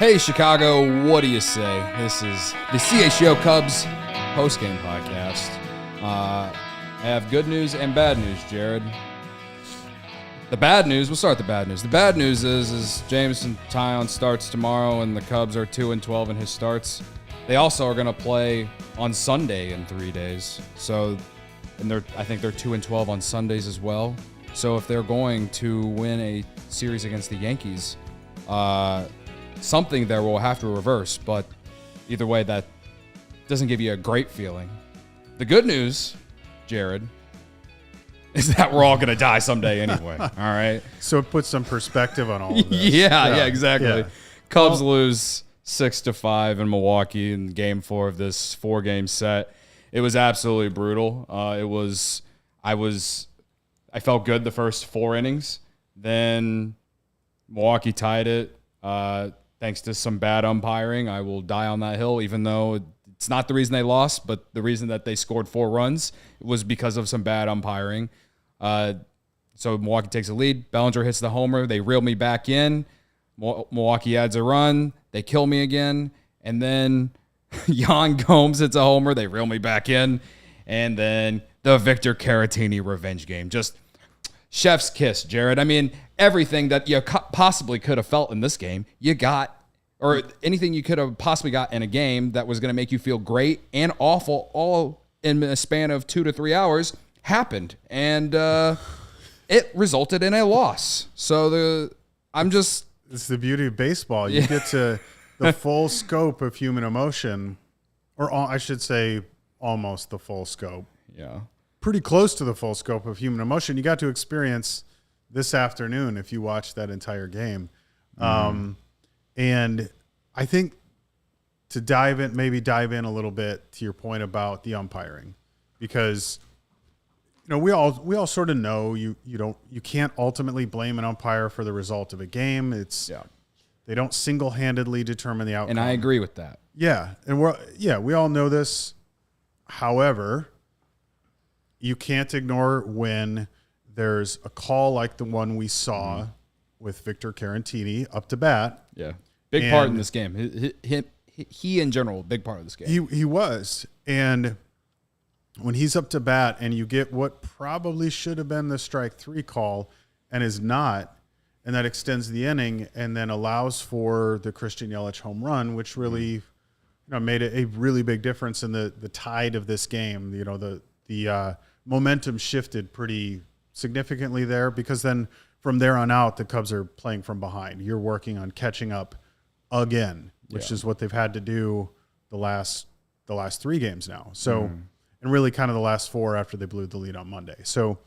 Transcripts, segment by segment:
Hey, Chicago, what do you say? This is the CHGO Cubs Postgame Podcast. I have good news and bad news, Jared. The bad news, we'll start with the bad news. The bad news is Jameson Taillon starts tomorrow, and the Cubs are 2-12 in his starts. They also are going to play on Sunday in 3 days. So, and I think they're 2-12 on Sundays as well. So if they're going to win a series against the Yankees, something there will have to reverse. But either way, that doesn't give you a great feeling. The good news, Jared, is that we're all going to die someday anyway. All right. So it puts some perspective on all of this. Yeah, exactly. Yeah. Cubs lose 6-5 in Milwaukee in Game 4 of this 4-game set. It was absolutely brutal. I felt good the first 4 innings. Then Milwaukee tied it. Thanks to some bad umpiring, I will die on that hill, even though it's not the reason they lost, but the reason that they scored 4 runs was because of some bad umpiring. So Milwaukee takes a lead. Bellinger hits the homer. They reel me back in. Milwaukee adds a run. They kill me again. And then Yan Gomes hits a homer. They reel me back in. And then the Victor Caratini revenge game. Just chef's kiss, Jared. I mean, everything that you possibly could have felt in this game, you got, or anything you could have possibly got in a game that was going to make you feel great and awful all in a span of 2 to 3 hours happened. And it resulted in a loss. So it's the beauty of baseball. You get to the full scope of human emotion, or I should say almost the full scope. Yeah. Pretty close to the full scope of human emotion. You got to experience this afternoon if you watched that entire game. And I think to maybe dive in a little bit to your point about the umpiring, because we all sort of know you can't ultimately blame an umpire for the result of a game. They don't single-handedly determine the outcome. And I agree with that. Yeah, and we all know this. However, you can't ignore when there's a call like the one we saw with Victor Caratini up to bat. Yeah, big part in this game. He in general, big part of this game. He was, and when he's up to bat and you get what probably should have been the strike 3 call and is not, and that extends the inning and then allows for the Christian Yelich home run, which really made a really big difference in the tide of this game. The momentum shifted pretty significantly there, because then from there on out, the Cubs are playing from behind. You're working on catching up again, which is what they've had to do the last 3 games now. So, and really kind of the last 4 after they blew the lead on Monday. So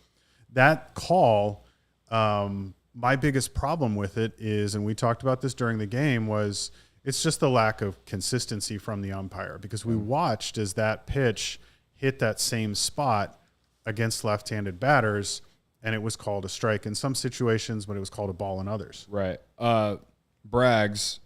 that call, my biggest problem with it is, and we talked about this during the game, was it's just the lack of consistency from the umpire, because we watched as that pitch hit that same spot against left-handed batters, and it was called a strike in some situations, but it was called a ball in others. Right. Braggs,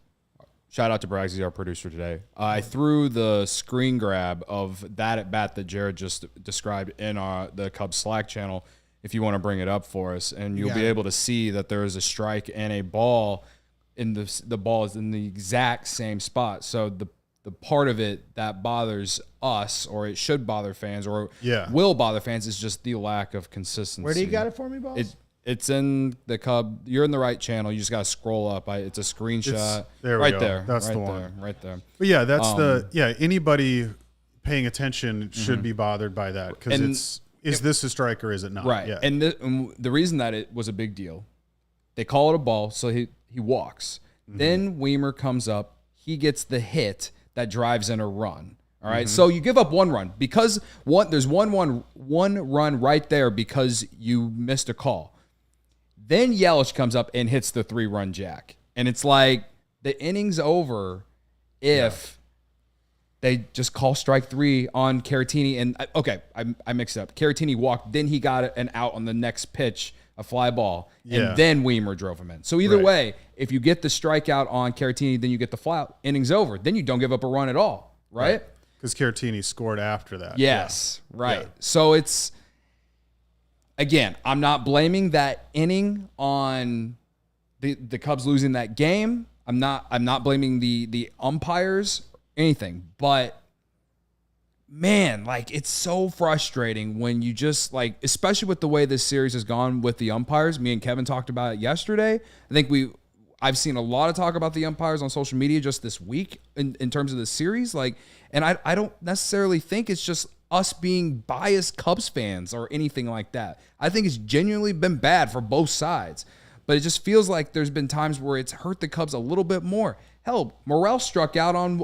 shout out to Braggs, he's our producer today. I threw the screen grab of that at bat that Jared just described in the Cubs Slack channel, if you want to bring it up for us, and you'll be able to see that there is a strike and a ball, in the ball is in the exact same spot. So the part of it that bothers us, or it should bother fans, or will bother fans, is just the lack of consistency. Where do you got it for me, boss? It's in the Cub. You're in the right channel. You just got to scroll up. It's a screenshot. There we right go. there. That's right the there, one. right there. But yeah, that's anybody paying attention should be bothered by that, because is this a strike or is it not? Right. Yeah. And the reason that it was a big deal, they call it a ball, so he walks. Then Weimer comes up. He gets the hit that drives in a run. All right. So you give up 1 run because there's one run right there because you missed a call. Then Yelich comes up and hits the 3-run jack. And it's like the inning's over if they just call strike 3 on Caratini. And I mixed it up. Caratini walked, then he got an out on the next pitch, a fly ball, and then Weimer drove him in. So either way, if you get the strikeout on Caratini, then you get the fly out, inning's over. Then you don't give up a run at all, right? Because Caratini scored after that. Yes, right. Yeah. So it's, again, I'm not blaming that inning on the Cubs losing that game. I'm not blaming the umpires or anything, but man, like it's so frustrating when you just like, especially with the way this series has gone with the umpires. Me and Kevin talked about it yesterday. I think I've seen a lot of talk about the umpires on social media just this week in terms of the series. Like, and I don't necessarily think it's just us being biased Cubs fans or anything like that. I think it's genuinely been bad for both sides, but it just feels like there's been times where it's hurt the Cubs a little bit more. Hell, Morel struck out on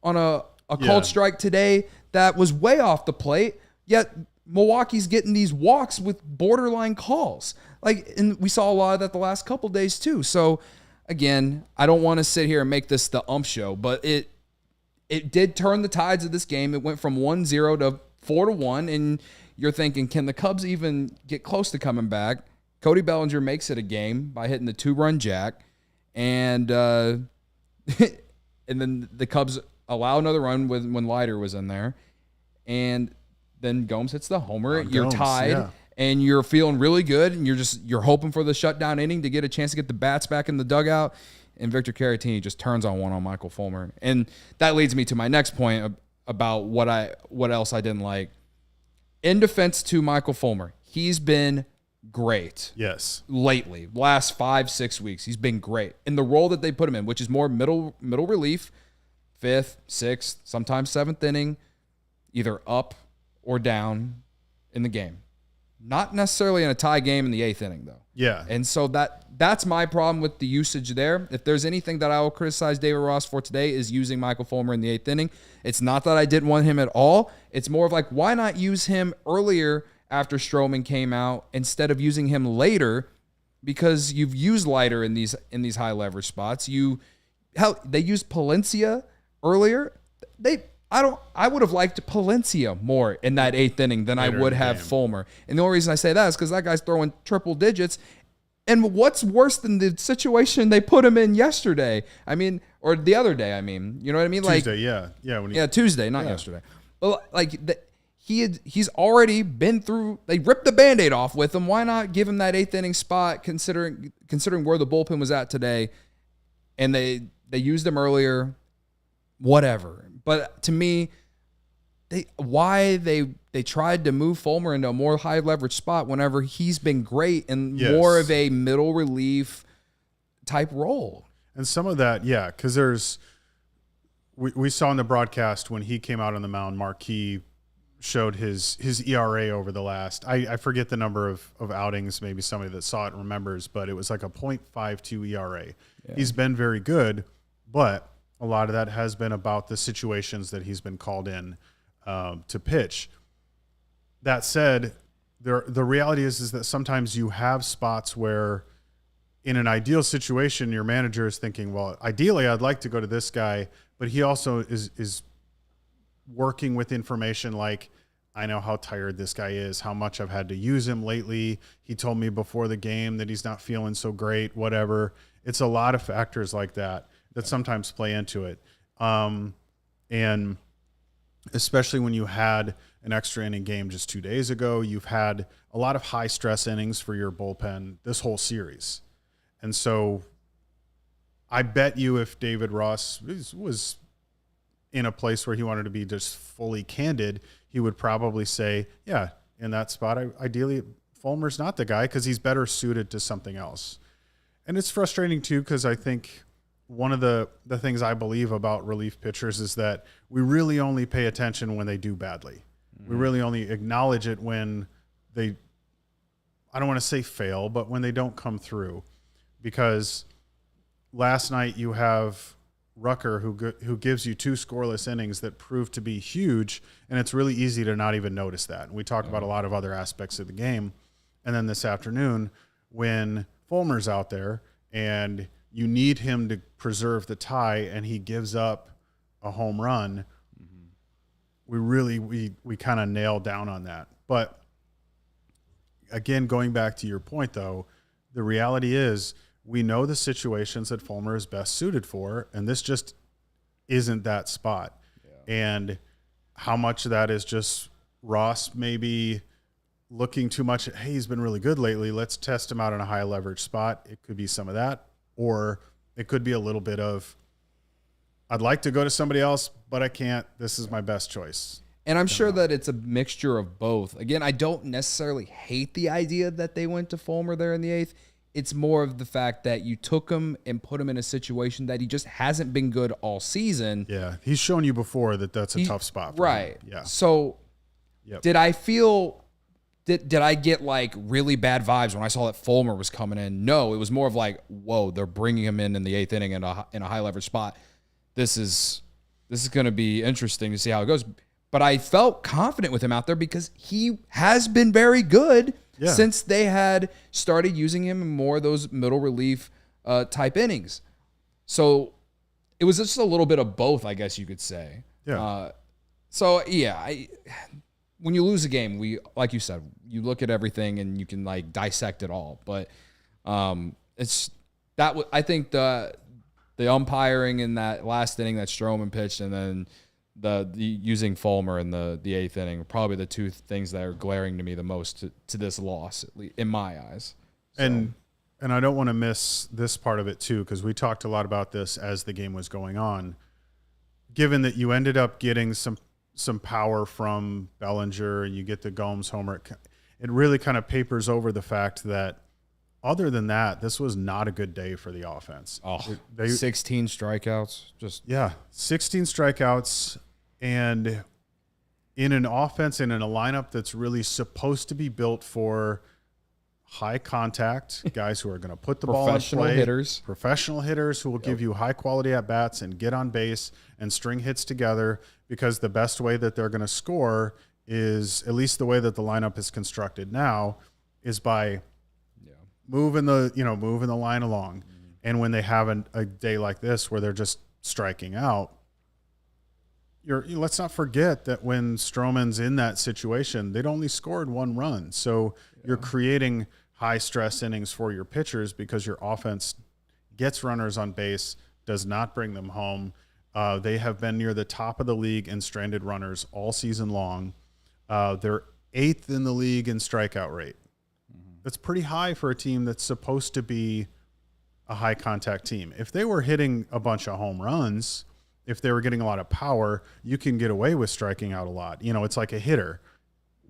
a called strike today that was way off the plate, yet Milwaukee's getting these walks with borderline calls. Like, and we saw a lot of that the last couple days too. So again, I don't want to sit here and make this the ump show, but it did turn the tides of this game. It went from 1-0 to 4-1, and you're thinking, can the Cubs even get close to coming back? Cody Bellinger makes it a game by hitting the 2-run jack, and and then the Cubs allow another run when Leiter was in there, and then Gomes hits the homer. You're tied, and you're feeling really good, and you're hoping for the shutdown inning to get a chance to get the bats back in the dugout. And Victor Caratini just turns on one on Michael Fulmer. And that leads me to my next point about what else I didn't like. In defense to Michael Fulmer, he's been great. Yes. Lately, last 5-6 weeks, he's been great. In the role that they put him in, which is more middle relief, 5th, 6th, sometimes 7th inning, either up or down in the game. Not necessarily in a tie game in the 8th inning, though. Yeah. And so that's my problem with the usage there. If there's anything that I will criticize David Ross for today is using Michael Fulmer in the 8th inning. It's not that I didn't want him at all. It's more of like, why not use him earlier after Stroman came out instead of using him later? Because you've used Leiter in these high leverage spots. They used Palencia earlier. I would have liked Palencia more in that 8th inning than later I would have Fulmer. And the only reason I say that is because that guy's throwing triple digits. And what's worse than the situation they put him in yesterday? I mean, or the other day, I mean. You know what I mean? Tuesday, Tuesday, not yesterday. Well, like he's already been through, they ripped the Band-Aid off with him. Why not give him that 8th inning spot considering where the bullpen was at today? And they used him earlier, whatever. But to me, they tried to move Fulmer into a more high leverage spot whenever he's been great in more of a middle relief type role. And some of that, because we saw in the broadcast when he came out on the mound, Marquis showed his ERA over the last, I forget the number of outings, maybe somebody that saw it remembers, but it was like a .52 ERA. Yeah. He's been very good, but a lot of that has been about the situations that he's been called in to pitch. That said, the reality is that sometimes you have spots where in an ideal situation, your manager is thinking, well, ideally I'd like to go to this guy, but he also is working with information like, I know how tired this guy is, how much I've had to use him lately. He told me before the game that he's not feeling so great, whatever. It's a lot of factors like that sometimes play into it. And especially when you had an extra inning game just 2 days ago, you've had a lot of high stress innings for your bullpen this whole series. And so I bet you if David Ross was in a place where he wanted to be just fully candid, he would probably say, yeah, in that spot, ideally Fulmer's not the guy because he's better suited to something else. And it's frustrating too, because I think one of the things I believe about relief pitchers is that we really only pay attention when they do badly. Mm-hmm. We really only acknowledge it when they, I don't want to say fail, but when they don't come through. Because last night you have Rucker who gives you 2 scoreless innings that prove to be huge, and it's really easy to not even notice that. And we talk about a lot of other aspects of the game. And then this afternoon when Fulmer's out there and you need him to preserve the tie and he gives up a home run, we kind of nailed down on that. But again, going back to your point though, the reality is we know the situations that Fulmer is best suited for, and this just isn't that spot. Yeah. And how much of that is just Ross maybe looking too much at, hey, he's been really good lately, let's test him out in a high leverage spot. It could be some of that. Or it could be a little bit of, I'd like to go to somebody else, but I can't. This is my best choice. And I'm sure that it's a mixture of both. Again, I don't necessarily hate the idea that they went to Fulmer there in the 8th. It's more of the fact that you took him and put him in a situation that he just hasn't been good all season. Yeah, he's shown you before that that's a tough spot for him. Yeah. So did I feel, did I get like really bad vibes when I saw that Fulmer was coming in? No, it was more of like, whoa, they're bringing him in the 8th inning in a high leverage spot. This is going to be interesting to see how it goes. But I felt confident with him out there because he has been very good since they had started using him in more of those middle relief type innings. So it was just a little bit of both, I guess you could say. Yeah. When you lose a game, like you said, you look at everything and you can like dissect it all. But I think the umpiring in that last inning that Stroman pitched, and then the using Fulmer in the 8th inning are probably the two things that are glaring to me the most to this loss, at least in my eyes. So. And I don't want to miss this part of it too, because we talked a lot about this as the game was going on. Given that you ended up getting some power from Bellinger and you get the Gomes homer, it really kind of papers over the fact that other than that, this was not a good day for the offense. 16 strikeouts. 16 strikeouts. And in an offense and in a lineup that's really supposed to be built for high contact guys who are going to put the ball in play. Professional hitters who will give you high quality at bats and get on base and string hits together, because the best way that they're going to score is, at least the way that the lineup is constructed now, is by moving the line along. Mm-hmm. And when they have a day like this where they're just striking out, let's not forget that when Stroman's in that situation, they'd only scored 1 run. So you're creating high stress innings for your pitchers because your offense gets runners on base, does not bring them home. They have been near the top of the league in stranded runners all season long. They're 8th in the league in strikeout rate. That's pretty high for a team that's supposed to be a high contact team. If they were hitting a bunch of home runs, if they were getting a lot of power, you can get away with striking out a lot. It's like a hitter.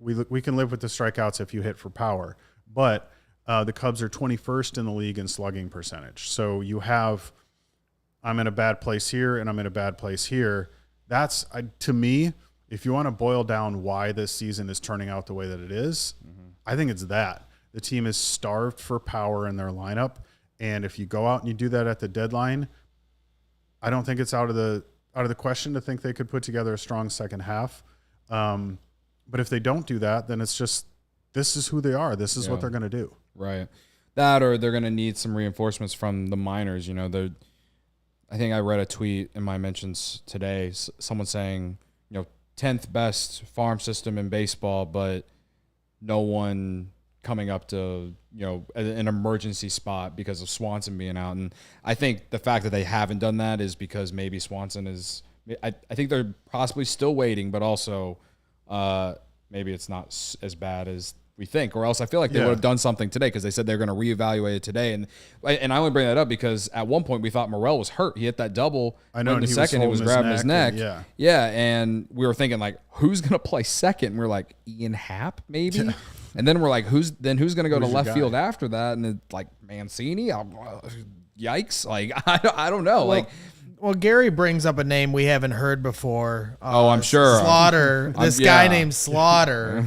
We can live with the strikeouts if you hit for power. But the Cubs are 21st in the league in slugging percentage. So you have, I'm in a bad place here and I'm in a bad place here. That's, to me, if you want to boil down why this season is turning out the way that it is, I think it's that. The team is starved for power in their lineup, and if you go out and you do that at the deadline, I don't think it's out of the question to think they could put together a strong second half. But if they don't do that, then it's just, this is who they are. This is what they're going to do. Right. That, or they're going to need some reinforcements from the minors. I think I read a tweet in my mentions today, someone saying, 10th best farm system in baseball, but no one coming up to, an emergency spot because of Swanson being out. And I think the fact that they haven't done that is because maybe Swanson is, I think they're possibly still waiting, but also maybe it's not as bad as we think, or else I feel like they would have done something today, because they said they're going to reevaluate it today. And I only bring that up because at one point we thought Morel was hurt. He hit that double. I know. In the second, he was grabbing his neck. And we were thinking like, who's going to play second? And we're like, Ian Happ maybe. Yeah. And then we're like, who's going to go to left field after that? And it's like Mancini. Yikes! Like I don't know. Well, Gary brings up a name we haven't heard before. I'm sure Slaughter. This guy named Slaughter.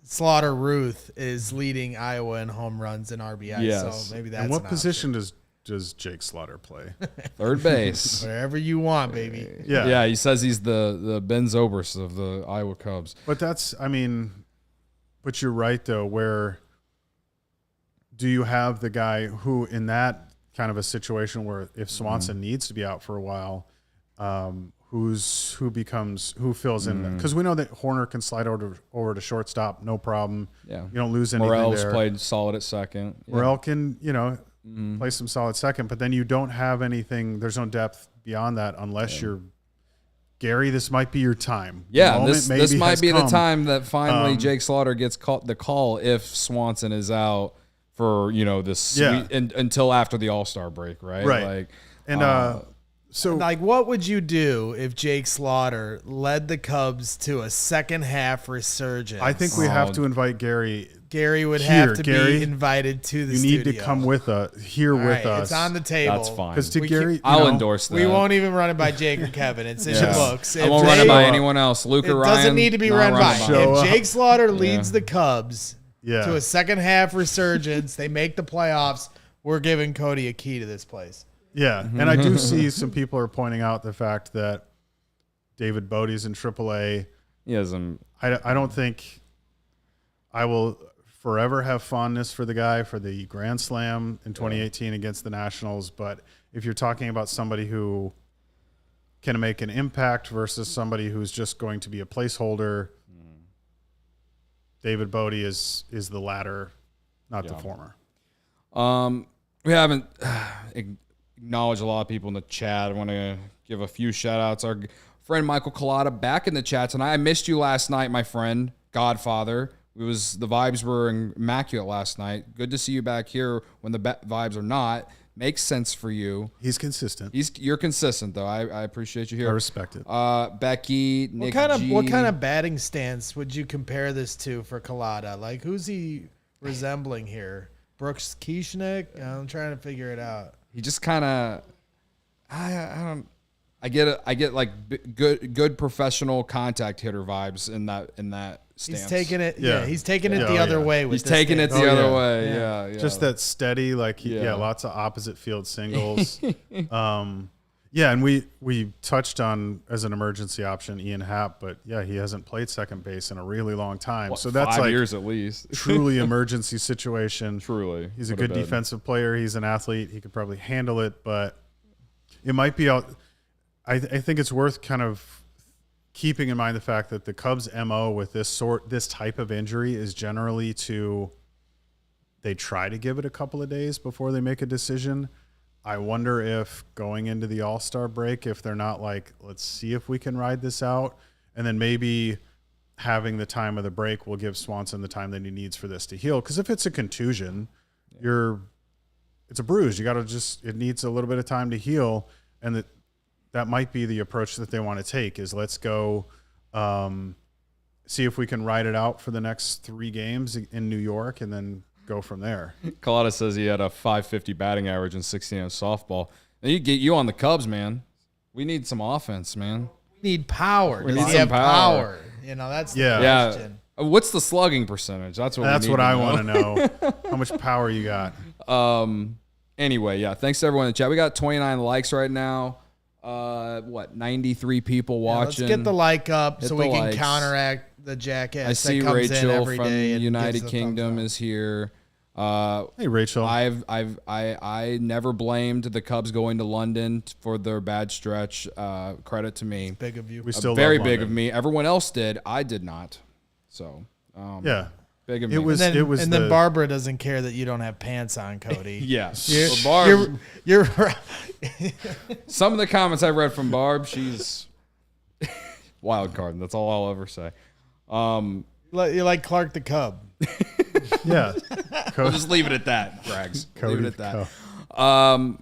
Slaughter Ruth is leading Iowa in home runs and RBIs. Yes. So maybe that's and what position does Jake Slaughter play? Third base. Wherever you want, baby. Yeah. He says he's the Ben Zobrist of the Iowa Cubs. But but you're right though. Where do you have the guy who, in that kind of a situation where if Swanson needs to be out for a while, who fills in? Because we know that Horner can slide over to shortstop, no problem. Yeah, you don't lose anything. Morel's played solid at second. Morel can play some solid second, but then you don't have anything. There's no depth beyond that unless you're Gary. This might be your time. Yeah, this might be the time that finally Jake Slaughter gets the call if Swanson is out for this until after the All-Star break, right? Right. Like, and so like, what would you do if Jake Slaughter led the Cubs to a second half resurgence? I think we have to invite Gary. Gary would Here, have to Gary, be invited to the You studio. need to come with us with us. It's on the table. that's fine. Because to We Gary, I'll endorse that. We won't even run it by Jake or Kevin. It's in the books. I won't run it by anyone else. Luke It or Ryan. doesn't need to be not run by. running Show If up. Jake Slaughter leads the Cubs Yeah. to a second half resurgence, they make the playoffs, we're giving Cody a key to this place. Yeah, and I do see some people are pointing out the fact that David Bodie's in AAA. He hasn't. I don't think I will forever have fondness for the guy for the Grand Slam in 2018 against the Nationals. But if you're talking about somebody who can make an impact versus somebody who's just going to be a placeholder, David Bodie is the latter, not the former. We haven't acknowledged a lot of people in the chat. I want to give a few shout outs. Our friend Michael Collada back in the chat tonight. I missed you last night, my friend, Godfather. The vibes were immaculate last night. Good to see you back here when the vibes are not. Makes sense for you. He's consistent. You're consistent though. I appreciate you here. I respect it. Becky, Nick What kind of batting stance would you compare this to for Collada? Like, who's he resembling here? Brooks Kieschnick? I'm trying to figure it out. He just kind of, I get like good professional contact hitter vibes in that stance. He's taking it. Yeah. He's taking it the other way. With He's this taking it stance. the other yeah. way. Yeah. Just that steady, like lots of opposite field singles. And we touched on as an emergency option Ian Happ, but he hasn't played second base in a really long time. So that's 5 like years at least. truly emergency situation. Truly, He's a good defensive player. He's an athlete. He could probably handle it, but it might be out. I think it's worth kind of keeping in mind the fact that the Cubs' MO with this type of injury is generally they try to give it a couple of days before they make a decision. I wonder if going into the All-Star break, if they're not like, let's see if we can ride this out, and then maybe having the time of the break will give Swanson the time that he needs for this to heal. Because if it's a contusion, it's a bruise. It needs a little bit of time to heal, and that might be the approach that they want to take is let's go see if we can ride it out for the next 3 games in New York and then go from there. Collada says he had a .550 batting average in 16 in softball. And you get you on the Cubs, man. We need some offense, man. We need power. We Does need he some have power. That's the Yeah. question. What's the slugging percentage? That's what I want to know. How much power you got? Anyway, thanks to everyone in the chat. We got 29 likes right now. 93 people watching. Let's get the like up so we can likes. counteract the jackass. I see that comes in Rachel every from day the and United gives the Kingdom thumbs up. is here. Hey, Rachel. I never blamed the Cubs going to London for their bad stretch. Credit to me. Big of you. We still Very love big London. of me. Everyone else did. I did not. So big of me. Then Barbara doesn't care that you don't have pants on, Cody. Yes. You're right. Some of the comments I read from Barb, she's wild card. That's all I'll ever say. You're like Clark the Cub. Yeah. We'll just leave it at that, Grags. Leave it at that. Code.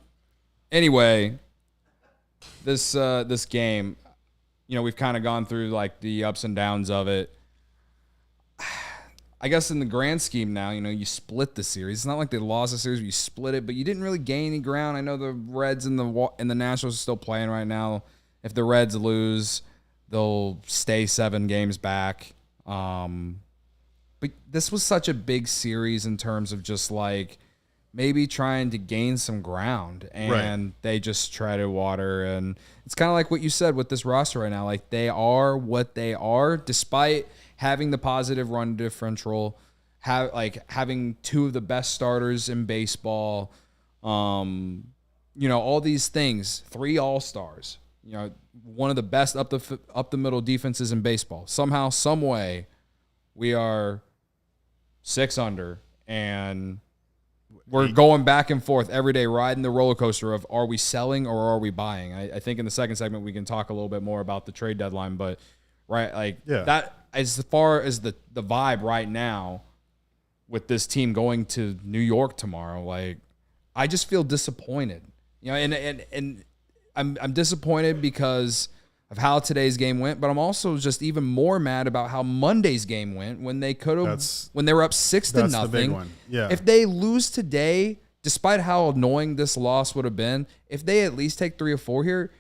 Anyway, this game, we've kind of gone through like the ups and downs of it. I guess in the grand scheme now, you split the series. It's not like they lost the series, but you split it, but you didn't really gain any ground. I know the Reds and the Nationals are still playing right now. If the Reds lose, they'll stay 7 games back. But this was such a big series in terms of just like maybe trying to gain some ground, and they just try to water. And it's kind of like what you said with this roster right now. Like they are what they are, despite having the positive run differential, having 2 of the best starters in baseball, all these things, 3 All-Stars, one of the best up the middle defenses in baseball. Somehow, some way, we are 6 under, and we're going back and forth every day, riding the roller coaster of are we selling or are we buying? I think in the second segment we can talk a little bit more about the trade deadline, but that as far as the vibe right now, with this team going to New York tomorrow, like I just feel disappointed. You know, and I'm disappointed because of how today's game went, but I'm also just even more mad about how Monday's game went when they could have when they were up 6-0. That's the big one. Yeah. If they lose today, despite how annoying this loss would have been, if they at least take 3 or 4 here,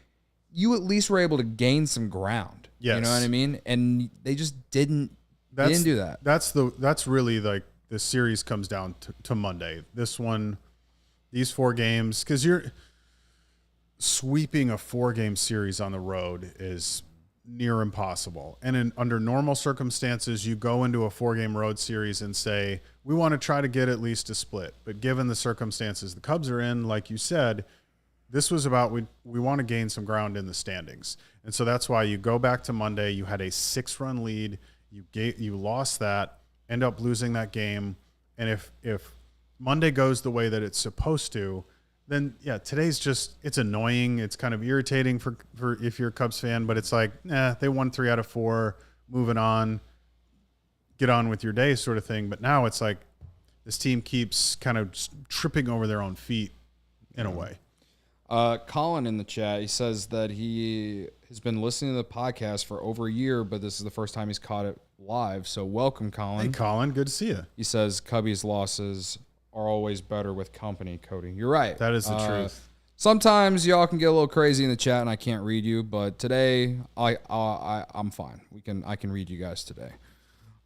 you at least were able to gain some ground. Yes. You know what I mean? And they just didn't do that. That's really like the series comes down to Monday. This one, these 4 games, because you're sweeping a 4-game series on the road is near impossible. And under normal circumstances, you go into a 4-game road series and say, we want to try to get at least a split. But given the circumstances the Cubs are in, like you said, this was about we want to gain some ground in the standings. And so that's why you go back to Monday. You had a 6-run lead. You lost that, end up losing that game. And if Monday goes the way that it's supposed to, then yeah, today's it's annoying. It's kind of irritating for if you're a Cubs fan, but it's like, they won 3 out of 4, moving on, get on with your day sort of thing. But now it's like this team keeps kind of tripping over their own feet in a way. Colin in the chat, he says that he has been listening to the podcast for over a year, but this is the first time he's caught it live. So welcome, Colin. Hey, Colin, good to see you. He says Cubbies losses are always better with company, Cody. You're right. That is the truth. Sometimes y'all can get a little crazy in the chat and I can't read you, but today I'm fine. I can read you guys today.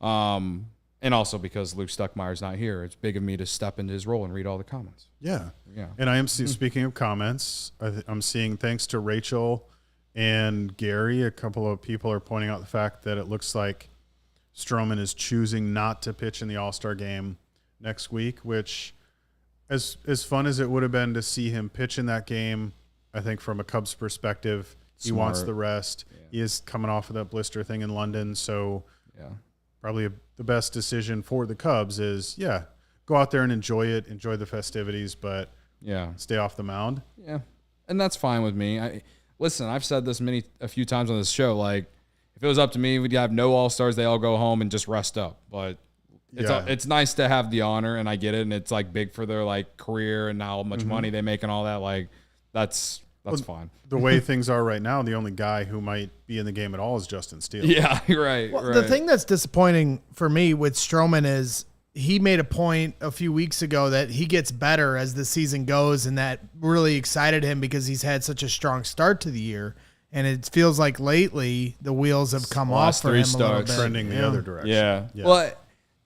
And also because Luke Stuckmeyer's not here, it's big of me to step into his role and read all the comments. Yeah. And I am speaking of comments, I'm seeing, thanks to Rachel and Gary, a couple of people are pointing out the fact that it looks like Stroman is choosing not to pitch in the All-Star game next week, which as fun as it would have been to see him pitch in that game, I think from a Cubs perspective, he wants the rest. Yeah. He is coming off of that blister thing in London, so probably the best decision for the Cubs is, go out there and enjoy it, enjoy the festivities, but stay off the mound. Yeah, and that's fine with me. Listen, I've said this a few times on this show, like, if it was up to me, we'd have no All-Stars, they all go home and just rest up, but it's nice to have the honor, and I get it, and it's like big for their like career and how much money they make and all that. Like that's fine. The way things are right now, the only guy who might be in the game at all is Justin Steele. Yeah, right. Well, the thing that's disappointing for me with Stroman is he made a point a few weeks ago that he gets better as the season goes, and that really excited him because he's had such a strong start to the year. And it feels like lately the wheels have come off for him a little bit. Trending the other direction. Yeah. Well,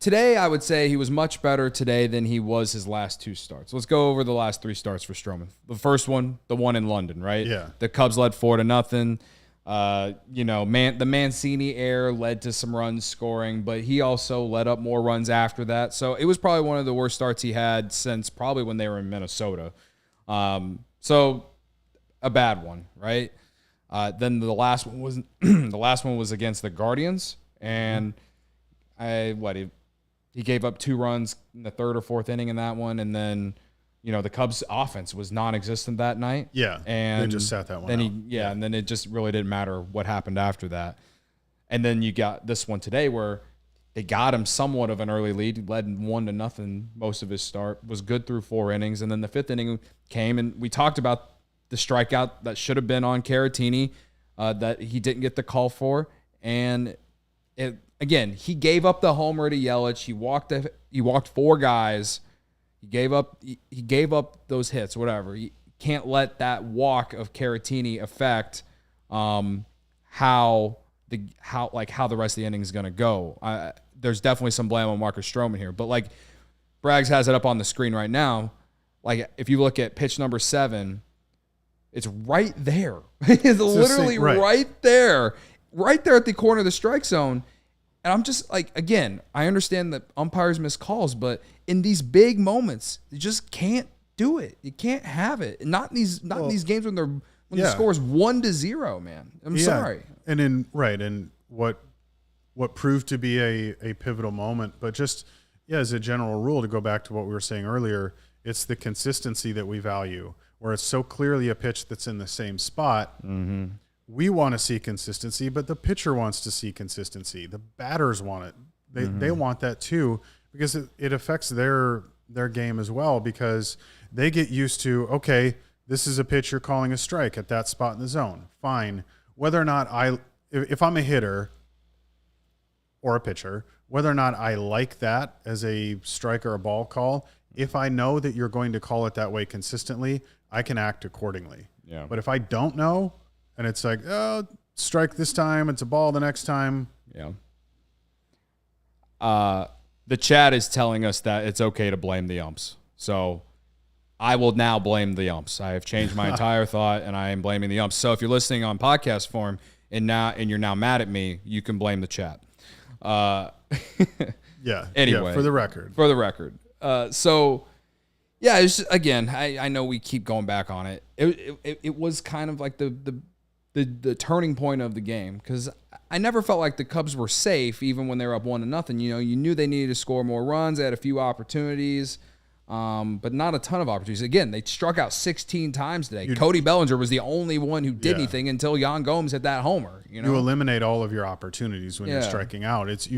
today, I would say he was much better today than he was his last 2 starts. Let's go over the last 3 starts for Stroman. The first one, the one in London, right? Yeah. The Cubs led 4-0. The Mancini error led to some runs scoring, but he also let up more runs after that. So it was probably one of the worst starts he had since probably when they were in Minnesota. So a bad one, right? Then the last one was against the Guardians, and he gave up 2 runs in the 3rd or 4th inning in that one, and then the Cubs' offense was non-existent that night. Yeah, and they just sat that one then out. And then it just really didn't matter what happened after that. And then you got this one today where they got him somewhat of an early lead, he led 1-0 most of his start, was good through 4 innings, and then the 5th inning came, and we talked about the strikeout that should have been on Caratini that he didn't get the call for, and again, he gave up the homer to Yelich. He walked 4 guys. He gave up those hits, whatever. You can't let that walk of Caratini affect how the rest of the inning is going to go. There's definitely some blame on Marcus Stroman here, but like Braggs has it up on the screen right now. Like if you look at pitch number 7, it's right there. It's literally right there at the corner of the strike zone. And I'm just like, again, I understand that umpires miss calls, but in these big moments, you just can't do it. You can't have it. Not in these games when the score is 1-0, man. I'm sorry. And what proved to be a pivotal moment, but just as a general rule, to go back to what we were saying earlier, it's the consistency that we value, where it's so clearly a pitch that's in the same spot. Mm-hmm. We want to see consistency, but the pitcher wants to see consistency. The batters want it. They want that too. because it affects their game as well, because they get used to, okay, this is a pitch you're calling a strike at that spot in the zone. Fine. Whether or not if I'm a hitter or a pitcher, whether or not I like that as a strike or a ball call, if I know that you're going to call it that way consistently, I can act accordingly. Yeah. But if I don't know, and it's like, oh, strike this time, it's a ball the next time. Yeah. The chat is telling us that it's okay to blame the umps. So I will now blame the umps. I have changed my entire thought, and I am blaming the umps. So if you're listening on podcast form and you're now mad at me, you can blame the chat. Yeah. Anyway, yeah, for the record. For the record. So yeah, it's just, again, I know we keep going back on it. It was kind of like the turning point of the game, because I never felt like the Cubs were safe even when they were up 1-0. You know, you knew they needed to score more runs. They had a few opportunities, but not a ton of opportunities. Again, they struck out 16 times today. Cody Bellinger was the only one who did anything until Yan Gomes hit that homer. You eliminate all of your opportunities when you're striking out. It's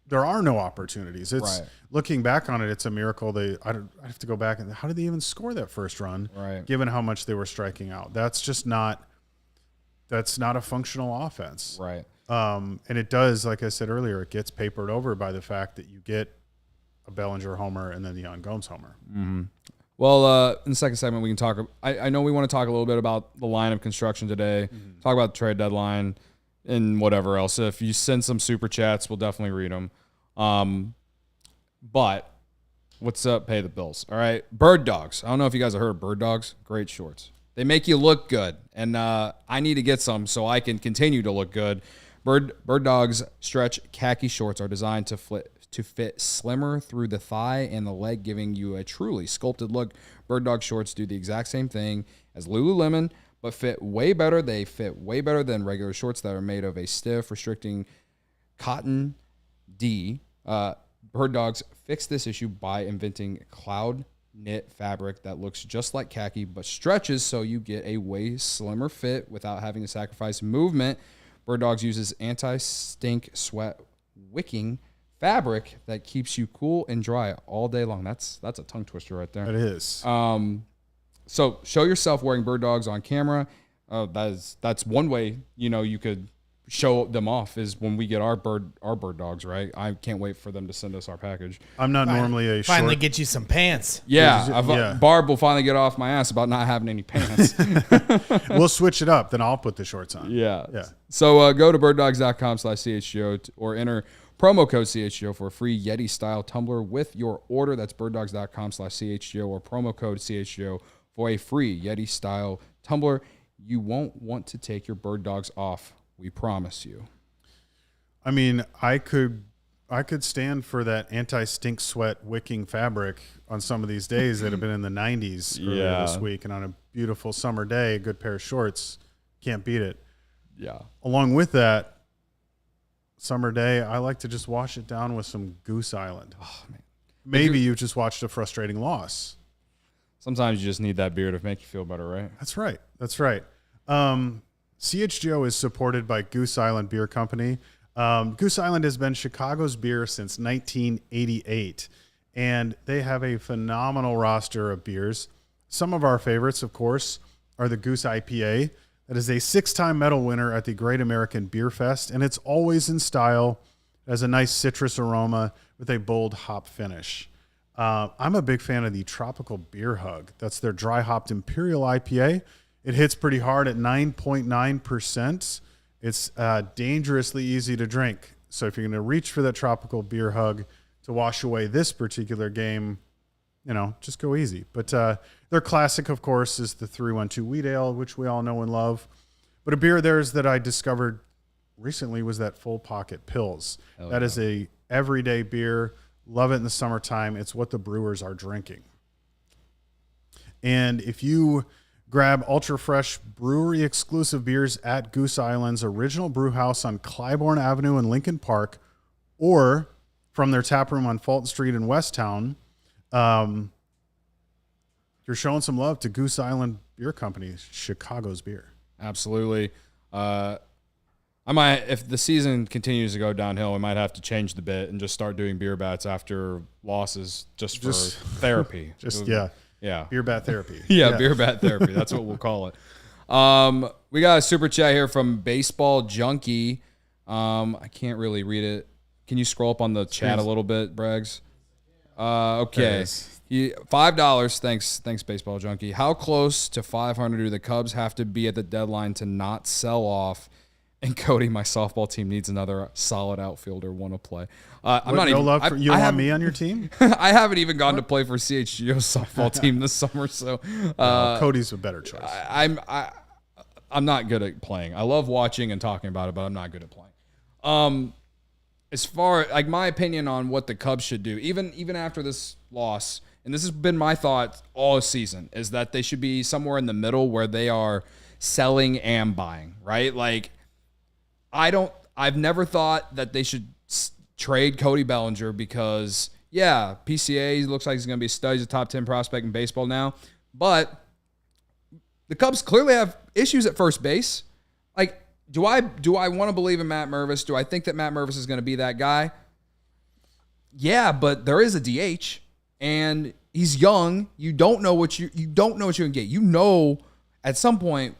there are no opportunities. It's looking back on it, it's a miracle. I have to go back and how did they even score that first run? Right. Given how much they were striking out, that's not a functional offense. Right. And it does, like I said earlier, it gets papered over by the fact that you get a Bellinger homer and then the Yan Gomes homer. Mm-hmm. Well, in the second segment, we can talk. I know we want to talk a little bit about the line of construction today. Mm-hmm. Talk about the trade deadline and whatever else. If you send some super chats, we'll definitely read them. But what's up? Pay the bills. All right. Bird Dogs. I don't know if you guys have heard of Bird Dogs. Great shorts. They make you look good. And I need to get some so I can continue to look good. Bird Dogs stretch khaki shorts are designed to fit slimmer through the thigh and the leg, giving you a truly sculpted look. Bird Dog shorts do the exact same thing as Lululemon, but fit way better. They fit way better than regular shorts that are made of a stiff, restricting cotton D. Bird Dogs fixed this issue by inventing cloud knit fabric that looks just like khaki but stretches so you get a way slimmer fit without having to sacrifice movement. Bird Dogs uses anti-stink sweat wicking fabric that keeps you cool and dry all day long. That's a tongue twister right there. It is. So show yourself wearing Bird Dogs on camera. That's one way you could show them off is when we get our bird dogs, right? I can't wait for them to send us our package. I'm not normally a finally get you some pants. Yeah, Barb will finally get off my ass about not having any pants. We'll switch it up, then I'll put the shorts on. Yeah. So go to birddogs.com/CHGO or enter promo code CHGO for a free Yeti style tumbler with your order. That's birddogs.com/CHGO or promo code CHGO for a free Yeti style tumbler. You won't want to take your Bird Dogs off. We promise you. I mean, I could stand for that anti-stink sweat wicking fabric on some of these days that have been in the 90s earlier this week, and on a beautiful summer day, a good pair of shorts, can't beat it. Yeah. Along with that summer day, I like to just wash it down with some Goose Island. Oh, man. Maybe you just watched a frustrating loss. Sometimes you just need that beer to make you feel better, right? That's right. CHGO is supported by Goose Island Beer Company. Goose Island has been Chicago's beer since 1988, and they have a phenomenal roster of beers. Some of our favorites, of course, are the Goose IPA. That is a 6-time medal winner at the Great American Beer Fest, and it's always in style. It has a nice citrus aroma with a bold hop finish. I'm a big fan of the Tropical Beer Hug. That's their dry hopped Imperial IPA. It hits pretty hard at 9.9%. It's dangerously easy to drink. So if you're going to reach for that Tropical Beer Hug to wash away this particular game, just go easy. But their classic, of course, is the 312 Wheat Ale, which we all know and love. But a beer of theirs that I discovered recently was that Full Pocket Pils. That is a everyday beer. Love it in the summertime. It's what the brewers are drinking. And if you grab ultra fresh brewery exclusive beers at Goose Island's original brew house on Clybourne Avenue in Lincoln Park, or from their tap room on Fulton Street in Westtown, you're showing some love to Goose Island Beer Company, Chicago's beer. Absolutely. I might, if the season continues to go downhill, we might have to change the bit and just start doing beer bats after losses just for therapy. Yeah. Beer bat therapy. Beer bat therapy. That's what we'll call it. We got a super chat here from Baseball Junkie. I can't really read it. Can you scroll up on the chat a little bit, Braggs? Okay. $5. Thanks, Baseball Junkie. How close to 500 do the Cubs have to be at the deadline to not sell off? And Cody, my softball team needs another solid outfielder. Want to play? I'm not even. Love for you. Want me on your team? I haven't even gone to play for CHGO softball team this summer, so Cody's a better choice. I'm not good at playing. I love watching and talking about it, but I'm not good at playing. As far like my opinion on what the Cubs should do, even after this loss, and this has been my thought all season, is that they should be somewhere in the middle where they are selling and buying, right? Like. I've never thought that they should trade Cody Bellinger because, PCA looks like he's going to be a stud. He's a top 10 prospect in baseball now. But the Cubs clearly have issues at first base. Like, do I want to believe in Matt Mervis? Do I think that Matt Mervis is going to be that guy? Yeah, but there is a DH, and he's young. You don't know what you can get. You know, at some point,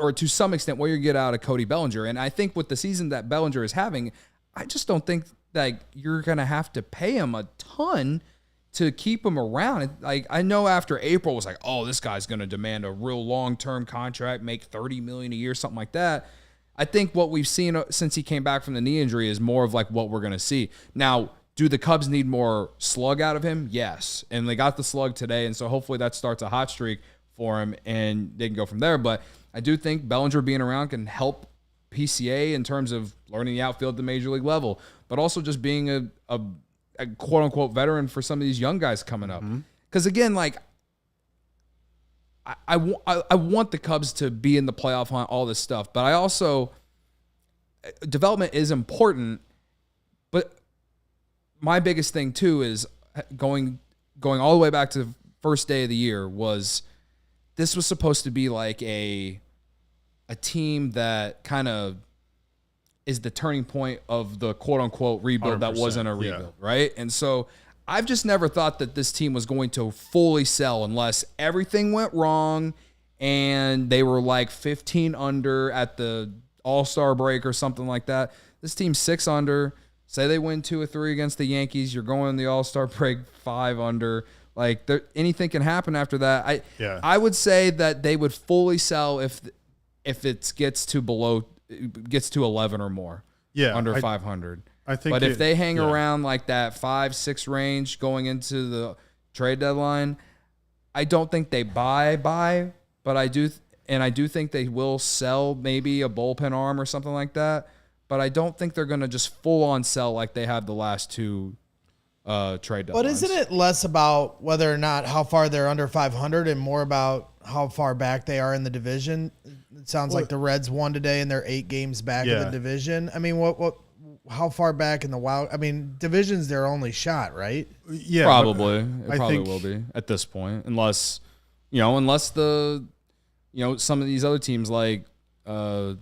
or to some extent, what you get out of Cody Bellinger. And I think with the season that Bellinger is having, I just don't think that you're going to have to pay him a ton to keep him around. Like, I know after April was like, oh, this guy's going to demand a real long-term contract, make $30 million a year, something like that. I think what we've seen since he came back from the knee injury is more of like what we're going to see. Now, do the Cubs need more slug out of him? Yes. And they got the slug today, and so hopefully that starts a hot streak for him, and they can go from there. But I do think Bellinger being around can help PCA in terms of learning the outfield at the major league level, but also just being a quote-unquote veteran for some of these young guys coming up. Because, again, like, I want the Cubs to be in the playoff hunt, all this stuff, but I also – development is important, but my biggest thing, too, is going all the way back to the first day of the year was – this was supposed to be like a team that kind of is the turning point of the quote-unquote rebuild that wasn't a rebuild, right? And so I've just never thought that this team was going to fully sell unless everything went wrong and they were like 15 under at the All-Star break or something like that. This team's 6 under. Say they win 2 or 3 against the Yankees, you're going the All-Star break 5 under. Like, anything can happen after that. I would say that they would fully sell if it gets to 11 or more. Under 500. I think. But if they hang around like that 5-6 range going into the trade deadline, I don't think they buy. But I do think they will sell maybe a bullpen arm or something like that. But I don't think they're going to just full on sell like they have the last 2 trade deadlines. But isn't it less about whether or not how far they're under 500 and more about how far back they are in the division? It sounds like the Reds won today and they're 8 games back in the division. I mean, how far back in the wild? I mean, division's their only shot, right? Yeah, probably. It probably will be at this point, unless some of these other teams like the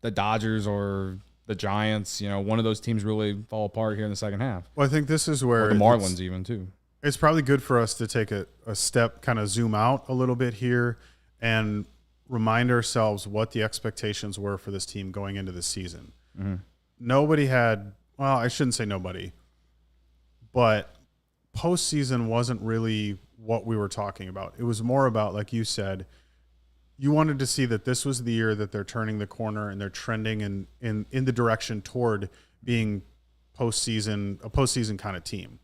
Dodgers or the Giants, one of those teams really fall apart here in the second half. Well, I think this is where the Marlins even too. It's probably good for us to take a step, kind of zoom out a little bit here and remind ourselves what the expectations were for this team going into the season. Mm-hmm. Nobody had, well, I shouldn't say nobody, but postseason wasn't really what we were talking about. It was more about, like you said, you wanted to see that this was the year that they're turning the corner and they're trending in the direction toward being a postseason kind of team.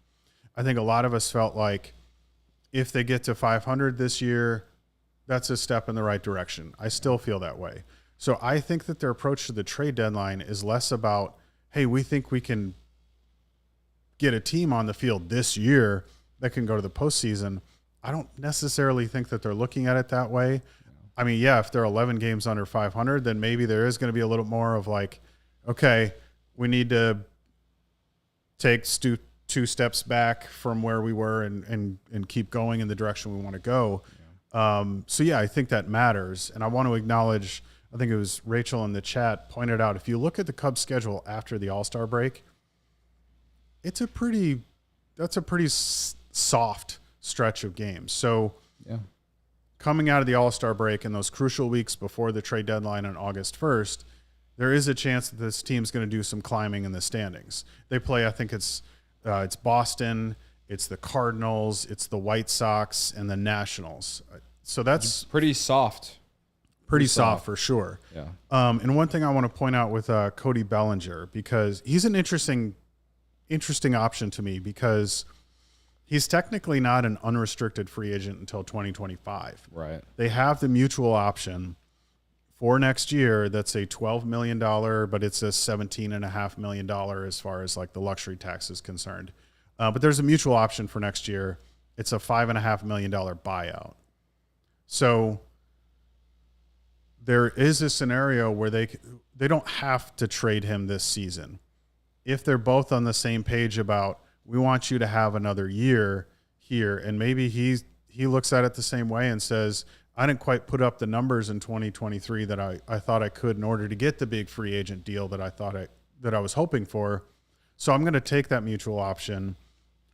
I think a lot of us felt like if they get to 500 this year, that's a step in the right direction. I still feel that way. So I think that their approach to the trade deadline is less about, hey, we think we can get a team on the field this year that can go to the postseason. I don't necessarily think that they're looking at it that way. I mean, yeah, if they're 11 games under 500, then maybe there is going to be a little more of like, okay, we need to take 2 steps back from where we were and keep going in the direction we want to go. Yeah. So, yeah, I think that matters. And I want to acknowledge I think it was Rachel in the chat pointed out, if you look at the Cubs schedule after the All-Star break, that's a pretty soft stretch of games. So coming out of the All-Star break and those crucial weeks before the trade deadline on August 1st, there is a chance that this team's going to do some climbing in the standings. They play, I think it's Boston, it's the Cardinals, it's the White Sox, and the Nationals. So that's pretty soft. Pretty soft for sure. Yeah. And one thing I want to point out with Cody Bellinger, because he's an interesting option to me, because he's technically not an unrestricted free agent until 2025. Right. They have the mutual option for next year. That's a $12 million, but it's a $17.5 million as far as like the luxury tax is concerned. But there's a mutual option for next year. It's a $5.5 million buyout. So there is a scenario where they don't have to trade him this season. If they're both on the same page about, we want you to have another year here, and maybe he looks at it the same way and says, I didn't quite put up the numbers in 2023 that I thought I could in order to get the big free agent deal that I was hoping for. So I'm going to take that mutual option,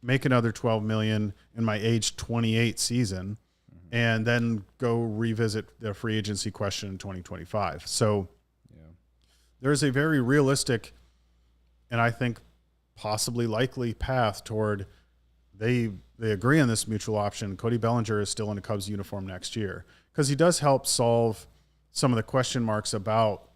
make another $12 million in my age 28 season, and then go revisit the free agency question in 2025. So there's a very realistic and I think possibly likely path toward they agree on this mutual option. Cody Bellinger is still in a Cubs uniform next year, because he does help solve some of the question marks about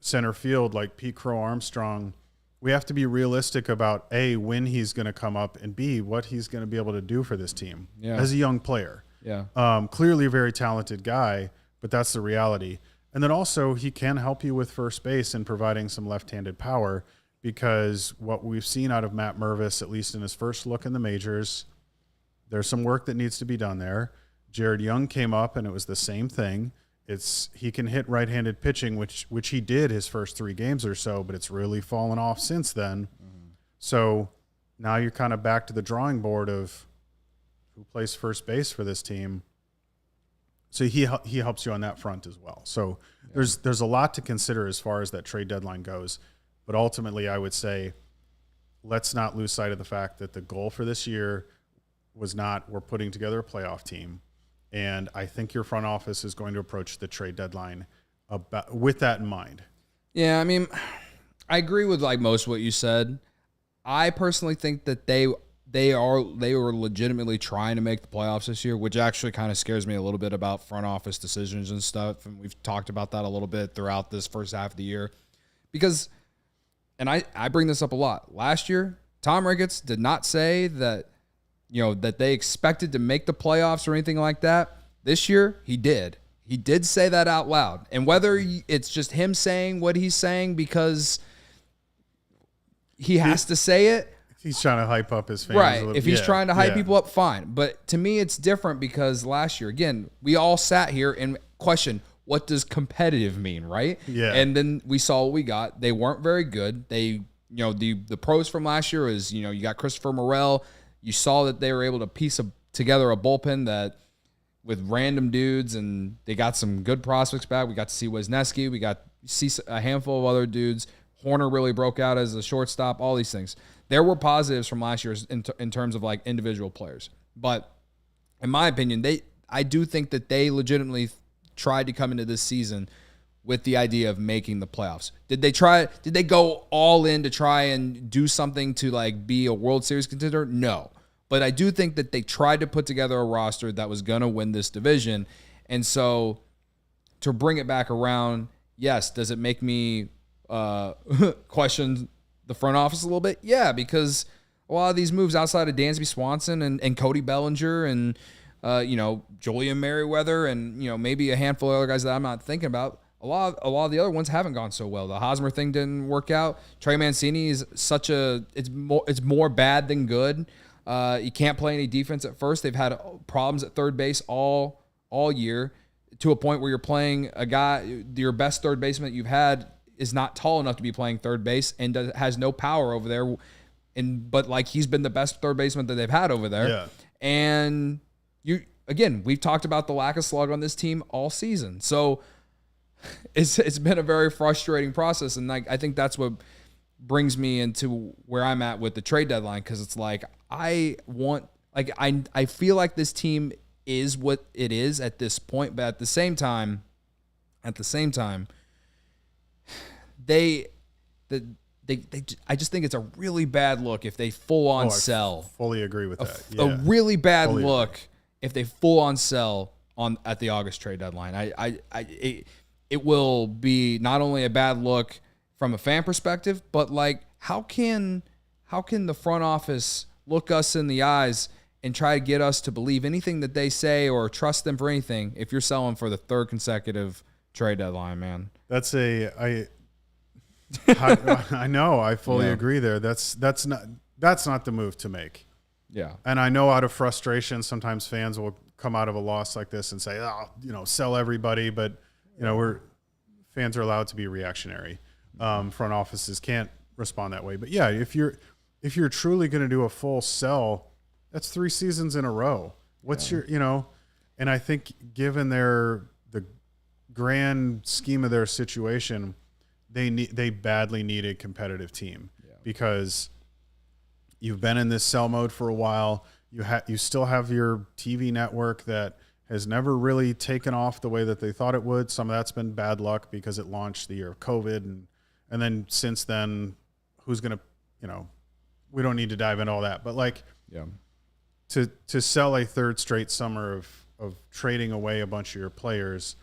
center field, like Pete Crow Armstrong. We have to be realistic about A, when he's going to come up, and B, what he's going to be able to do for this team as a young player. Yeah. Clearly a very talented guy, but that's the reality. And then also he can help you with first base and providing some left-handed power, because what we've seen out of Matt Mervis, at least in his first look in the majors, there's some work that needs to be done there. Jared Young came up and it was the same thing. He can hit right-handed pitching, which he did his first 3 games or so, but it's really fallen off since then. So now you're kind of back to the drawing board of who plays first base for this team. So he helps you on that front as well. So there's a lot to consider as far as that trade deadline goes. But ultimately, I would say let's not lose sight of the fact that the goal for this year was not we're putting together a playoff team. And I think your front office is going to approach the trade deadline with that in mind. Yeah, I mean, I agree with like most of what you said. I personally think that they were legitimately trying to make the playoffs this year, which actually kind of scares me a little bit about front office decisions and stuff. And we've talked about that a little bit throughout this first half of the year. Because, and I bring this up a lot, last year, Tom Ricketts did not say that, that they expected to make the playoffs or anything like that. This year, he did. He did say that out loud. And whether it's just him saying what he's saying because he has to say it. He's trying to hype up his fans. Right. If he's trying to hype people up, fine. But to me, it's different because last year, again, we all sat here and questioned, what does competitive mean, right? Yeah. And then we saw what we got. They weren't very good. They, the pros from last year is, you got Christopher Morel. You saw that they were able to piece together a bullpen that with random dudes, and they got some good prospects back. We got to see Wisniewski. We got to see a handful of other dudes. Horner really broke out as a shortstop, all these things. There were positives from last year in terms of like individual players. But in my opinion, I do think that they legitimately tried to come into this season with the idea of making the playoffs. Did they go all in to try and do something to like be a World Series contender? No. But I do think that they tried to put together a roster that was going to win this division. And so to bring it back around, yes, does it make me question the front office a little bit? Yeah, because a lot of these moves outside of Dansby Swanson and Cody Bellinger and Julian Merriweather and maybe a handful of other guys that I'm not thinking about, a lot of the other ones haven't gone so well. The Hosmer thing didn't work out. Trey Mancini is it's more bad than good. You can't play any defense at first. They've had problems at third base all year, to a point where you're playing a guy, your best third baseman that you've had is not tall enough to be playing third base and has no power over there. But like he's been the best third baseman that they've had over there. Yeah. And we've talked about the lack of slug on this team all season. So it's been a very frustrating process. And like, I think that's what brings me into where I'm at with the trade deadline. Cause it's like, I feel like this team is what it is at this point, but at the same time, I just think it's a really bad look if they full on sell. Fully agree with that. A really bad look if they full on sell at the August trade deadline. It will be not only a bad look from a fan perspective, but like how can the front office look us in the eyes and try to get us to believe anything that they say or trust them for anything if you're selling for the third consecutive trade deadline, man? I know. I fully agree there. That's not the move to make. Yeah. And I know out of frustration, sometimes fans will come out of a loss like this and say, sell everybody. But, fans are allowed to be reactionary. Front offices can't respond that way. But yeah, if you're truly going to do a full sell, that's 3 seasons in a row. What's your, and I think given the grand scheme of their situation, they badly need a competitive team because you've been in this sell mode for a while. You still have your TV network that has never really taken off the way that they thought it would. Some of that's been bad luck because it launched the year of COVID. And then since then, who's going to, we don't need to dive into all that. But to sell a third straight summer of trading away a bunch of your players,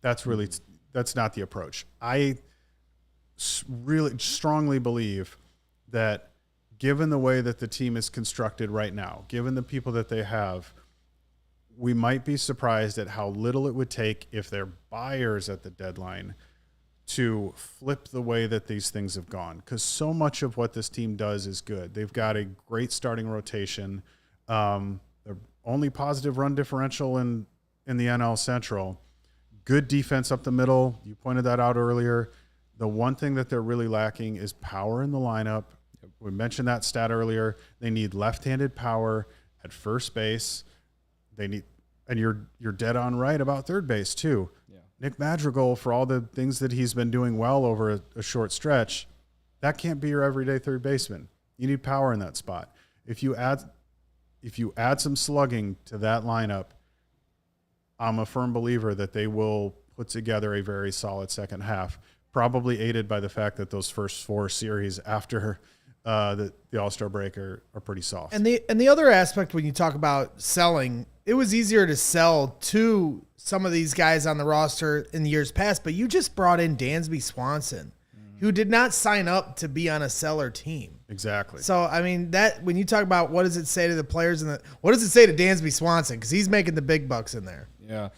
that's not the approach. I really strongly believe that given the way that the team is constructed right now, given the people that they have, we might be surprised at how little it would take if they're buyers at the deadline to flip the way that these things have gone. Because so much of what this team does is good. They've got a great starting rotation. They're only positive run differential in the NL Central. Good defense up the middle. You pointed that out earlier. The one thing that they're really lacking is power in the lineup. We mentioned that stat earlier. They need left-handed power at first base. And you're dead on right about third base too. Yeah. Nick Madrigal, for all the things that he's been doing well over a short stretch, that can't be your everyday third baseman. You need power in that spot. If you add some slugging to that lineup, I'm a firm believer that they will put together a very solid second half, probably aided by the fact that those first 4 series after the All-Star break are pretty soft. And the other aspect when you talk about selling, it was easier to sell to some of these guys on the roster in the years past, but you just brought in Dansby Swanson, who did not sign up to be on a seller team. Exactly. So, I mean, that when you talk about what does it say to the players what does it say to Dansby Swanson? Because he's making the big bucks in there. Yeah.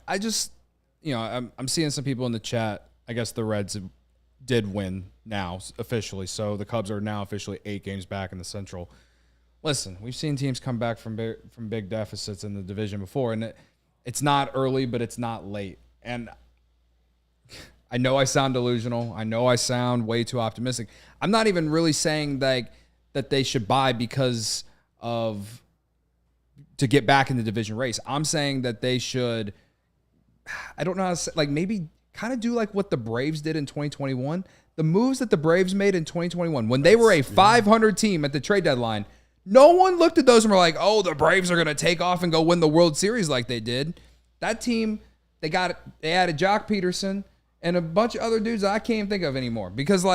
I just, I'm seeing some people in the chat. I guess the Reds did win now officially. So the Cubs are now officially 8 games back in the Central. Listen, we've seen teams come back from big deficits in the division before, and it's not early, but it's not late. And I know I sound delusional. I know I sound way too optimistic. I'm not even really saying that they should buy because of to get back in the division race. I'm saying that they should, I don't know how to say, like maybe kind of do like what the Braves did in 2021. The moves that the Braves made in 2021 when they were a 500 team at the trade deadline, no one looked at those and were like, oh, the Braves are going to take off and go win the World Series like they did. That team, they added Jock Peterson and a bunch of other dudes that I can't even think of anymore because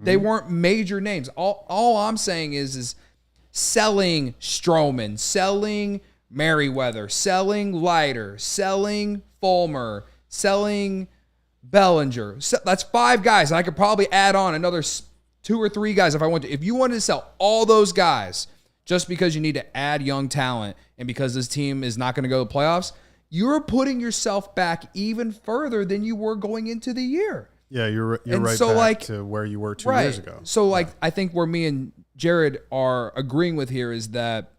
they weren't major names. All I'm saying is selling Stroman, selling Merriweather, selling Leiter, selling Fulmer, selling Bellinger. That's 5 guys, and I could probably add on another 2 or 3 guys if I want to. If you wanted to sell all those guys just because you need to add young talent and because this team is not going to go to the playoffs, you're putting yourself back even further than you were going into the year. Yeah, you're right back to where you were 2 years ago. So, I think where me and Jared are agreeing with here is that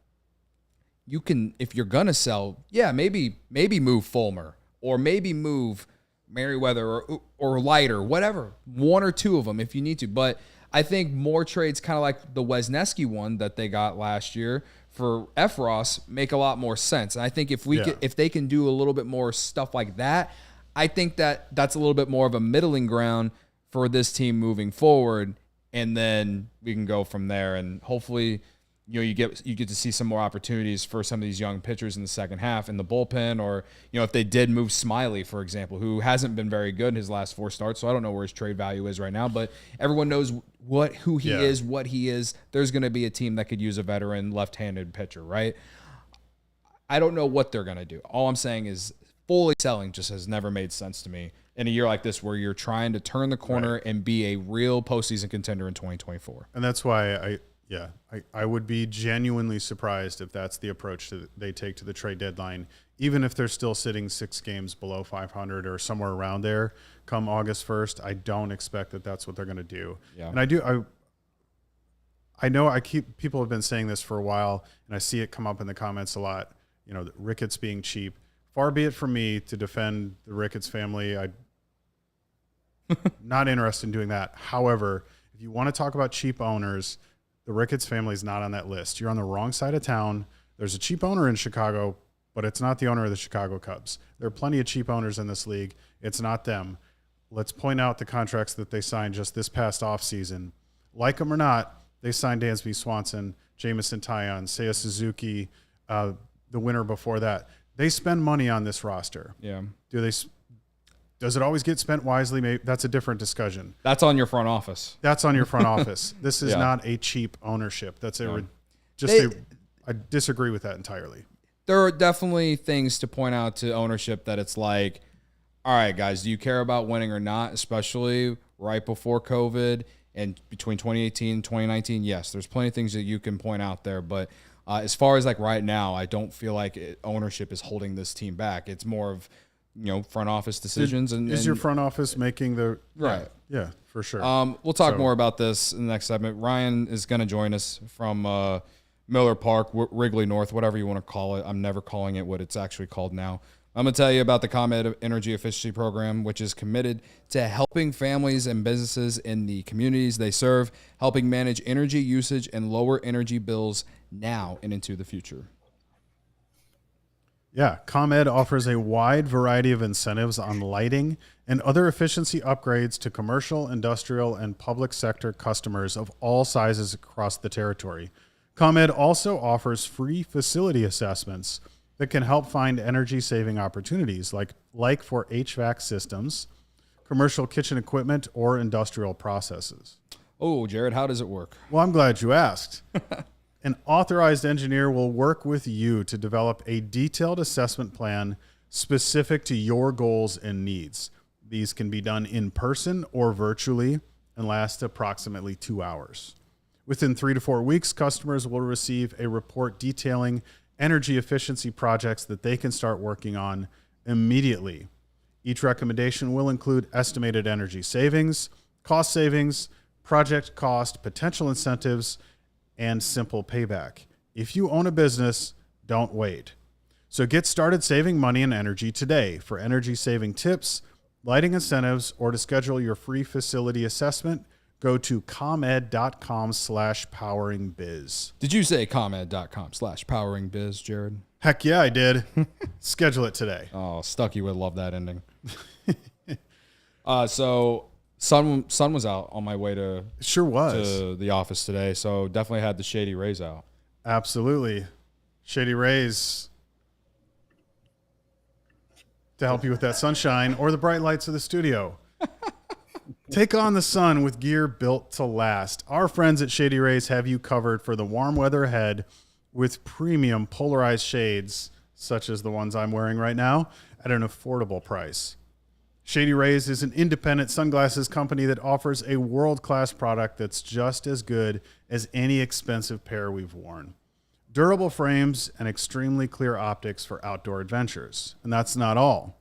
you can, if you're going to sell, maybe move Fulmer or maybe move Merriweather or Leiter, whatever, 1 or 2 of them if you need to. But I think more trades kind of like the Wesneski one that they got last year for Efros make a lot more sense. And I think if they can do a little bit more stuff like that, I think that that's a little bit more of a middling ground for this team moving forward, and then we can go from there. And hopefully, you get to see some more opportunities for some of these young pitchers in the second half in the bullpen, or if they did move Smiley, for example, who hasn't been very good in his last 4 starts. So I don't know where his trade value is right now, but everyone knows who he is, what he is. There's going to be a team that could use a veteran left-handed pitcher, right? I don't know what they're going to do. All I'm saying is fully selling just has never made sense to me in a year like this where you're trying to turn the corner and be a real postseason contender in 2024. And that's why I would be genuinely surprised if that's the approach they take to the trade deadline, even if they're still sitting 6 games below 500 or somewhere around there come August 1st. I don't expect that that's what they're going to do. Yeah. And I know people have been saying this for a while, and I see it come up in the comments a lot, that Ricketts being cheap. Far be it from me to defend the Ricketts family. I'm not interested in doing that. However, if you want to talk about cheap owners, the Ricketts family is not on that list. You're on the wrong side of town. There's a cheap owner in Chicago, but it's not the owner of the Chicago Cubs. There are plenty of cheap owners in this league. It's not them. Let's point out the contracts that they signed just this past offseason. Like them or not, they signed Dansby Swanson, Jameson Taillon, Seiya Suzuki, the winner before that. They spend money on this roster. Yeah. Does it always get spent wisely? Maybe that's a different discussion. That's on your front office. That's on your front office. This is not a cheap ownership. That's I disagree with that entirely. There are definitely things to point out to ownership that it's like, all right, guys, do you care about winning or not? Especially right before COVID and between 2018 and 2019. Yes, there's plenty of things that you can point out there, but as far as like right now, I don't feel like ownership is holding this team back. It's more of front office decisions. Is your front office making the right? Yeah, for sure. We'll talk more about this in the next segment. Ryan is going to join us from Miller Park, Wrigley North, whatever you want to call it. I'm never calling it what it's actually called now. I'm going to tell you about the ComEd Energy Efficiency Program, which is committed to helping families and businesses in the communities they serve, helping manage energy usage and lower energy bills now and into the future. Yeah, ComEd offers a wide variety of incentives on lighting and other efficiency upgrades to commercial, industrial, and public sector customers of all sizes across the territory. ComEd also offers free facility assessments that can help find energy-saving opportunities, like for HVAC systems, commercial kitchen equipment, or industrial processes. Oh, Jared, how does it work? Well, I'm glad you asked. An authorized engineer will work with you to develop a detailed assessment plan specific to your goals and needs. These can be done in person or virtually and last approximately 2 hours. Within 3 to 4 weeks, customers will receive a report detailing energy efficiency projects that they can start working on immediately. Each recommendation will include estimated energy savings, project cost, potential incentives, and simple payback. If you own a business, don't wait. So get started saving money and energy today. For energy saving tips, lighting incentives, or to schedule your free facility assessment, go to comed.com/poweringbiz. Did you say comed.com/poweringbiz, Jared? Heck yeah, I did. Schedule it today. Oh, Stucky would love that ending. So sun was out on my way to the office today, so definitely had the Shady Rays out. Absolutely. Shady Rays to help you with that sunshine or the bright lights of the studio. Take on the sun with gear built to last. Our friends at Shady Rays have you covered for the warm weather ahead with premium polarized shades, such as the ones I'm wearing right now, at an affordable price. Shady Rays is an independent sunglasses company that offers a world-class product that's just as good as any expensive pair we've worn. Durable frames and extremely clear optics for outdoor adventures. And that's not all.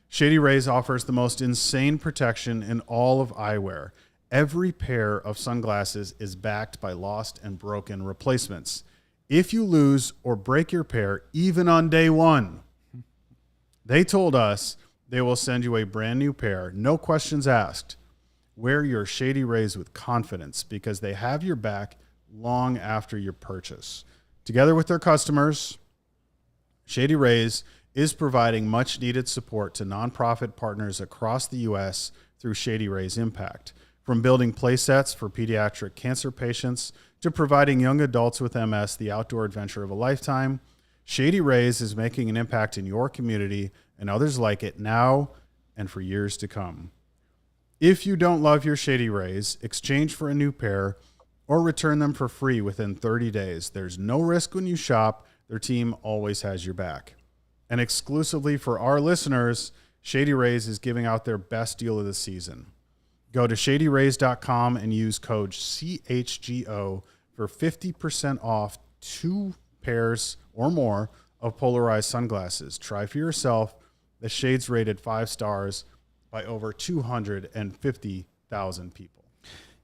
Shady Rays offers the most insane protection in all of eyewear. Every pair of sunglasses is backed by lost and broken replacements. If you lose or break your pair, even on day one, they told us they will send you a brand new pair, no questions asked. Wear your Shady Rays with confidence because they have your back long after your purchase. Together with their customers, Shady Rays is providing much needed support to nonprofit partners across the U.S. through Shady Rays Impact. From building play sets for pediatric cancer patients to providing young adults with MS the outdoor adventure of a lifetime, Shady Rays is making an impact in your community and others like it now and for years to come. If you don't love your Shady Rays, exchange for a new pair or return them for free within 30 days. There's no risk when you shop. Their team always has your back. And exclusively for our listeners, Shady Rays is giving out their best deal of the season. Go to shadyrays.com and use code CHGO for 50% off 2 pairs or more of polarized sunglasses. Try for yourself. The shades rated 5 stars by over 250,000 people.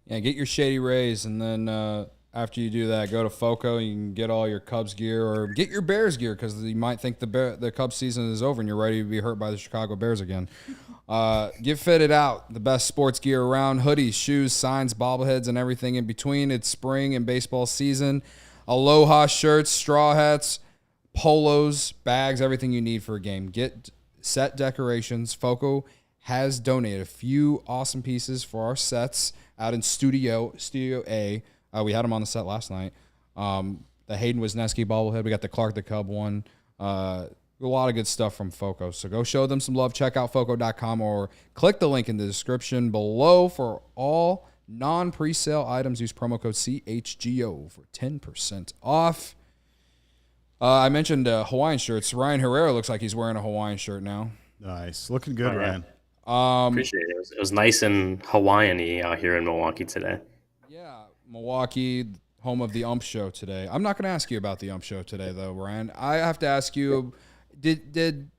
Yeah, get your Shady Rays, and then after you do that, go to FOCO. You can get all your Cubs gear or get your Bears gear because you might think the Cubs season is over and you're ready to be hurt by the Chicago Bears again. Get fitted out. The best sports gear around. Hoodies, shoes, signs, bobbleheads, and everything in between. It's spring and baseball season. Aloha shirts, straw hats, polos, bags, everything you need for a game. Get set decorations. FOCO has donated a few awesome pieces for our sets out in Studio A. We had them on the set last night. The Hayden Wisniewski bobblehead. We got the Clark the Cub one. A lot of good stuff from FOCO. So go show them some love. Check out FOCO.com or click the link in the description below for all non-presale items. Use promo code CHGO for 10% off. I mentioned Hawaiian shirts. Ryan Herrera looks like he's wearing a Hawaiian shirt now. Nice. Looking good, Ryan. Appreciate it. It was nice and Hawaiian-y out here in Milwaukee today. Yeah, Milwaukee, home of the ump show today. I'm not going to ask you about the ump show today, though, Ryan. I have to ask you, did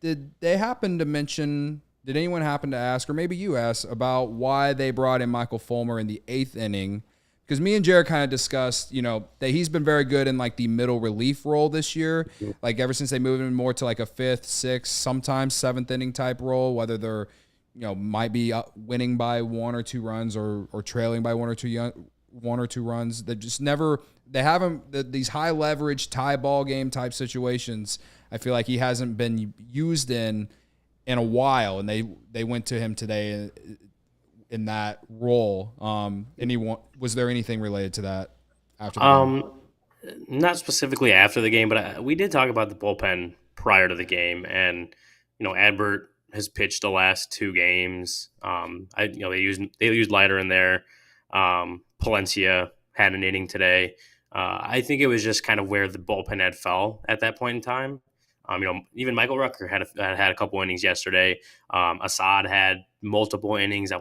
they happen to mention, did anyone happen to ask, or maybe you asked, about why they brought in Michael Fulmer in the 8th inning? Because me and Jared kind of discussed, that he's been very good in like the middle relief role this year. Like ever since they moved him more to like a 5th, 6th, sometimes 7th inning type role, whether they're, might be winning by 1 or 2 runs or trailing by 1 or 2 runs. They just never, they haven't, these high leverage tie ball game type situations. I feel like he hasn't been used in a while, and they went to him today in that role. Was there anything related to that after the game? Not specifically after the game, but we did talk about the bullpen prior to the game, and Adbert has pitched the last 2 games. They used Leiter in there. Palencia had an inning today. I think it was just kind of where the bullpen had fell at that point in time. Even Michael Rucker had a couple innings yesterday. Assad had multiple innings.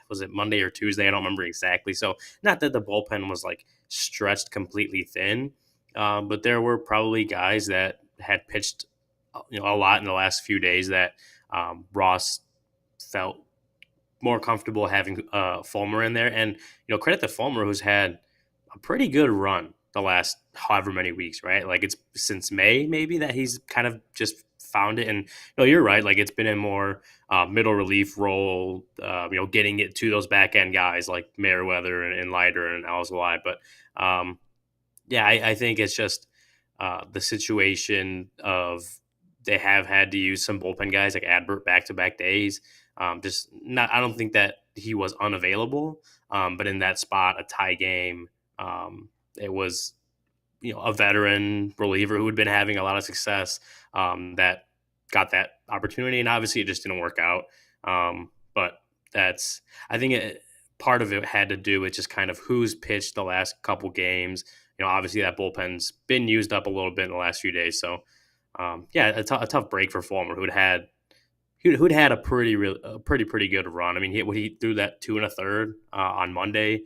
Was it Monday or Tuesday? I don't remember exactly. So not that the bullpen was like stretched completely thin, but there were probably guys that had pitched a lot in the last few days that Ross felt more comfortable having Fulmer in there. And credit to Fulmer, who's had a pretty good run the last however many weeks, right? Like it's since May maybe that he's kind of just found it. And you're right, like it's been a more middle relief role, getting it to those back end guys like Merriweather and Leiter and Alzolai. But I think it's just the situation of they have had to use some bullpen guys like Adbert back-to-back days. I don't think that he was unavailable, but in that spot, a tie game, it was, a veteran reliever who had been having a lot of success that got that opportunity, and obviously it just didn't work out. But I think part of it had to do with just kind of who's pitched the last couple games. Obviously that bullpen's been used up a little bit in the last few days. So, a tough break for Fulmer, who'd had a pretty good run. I mean, he threw that 2 1/3 on Monday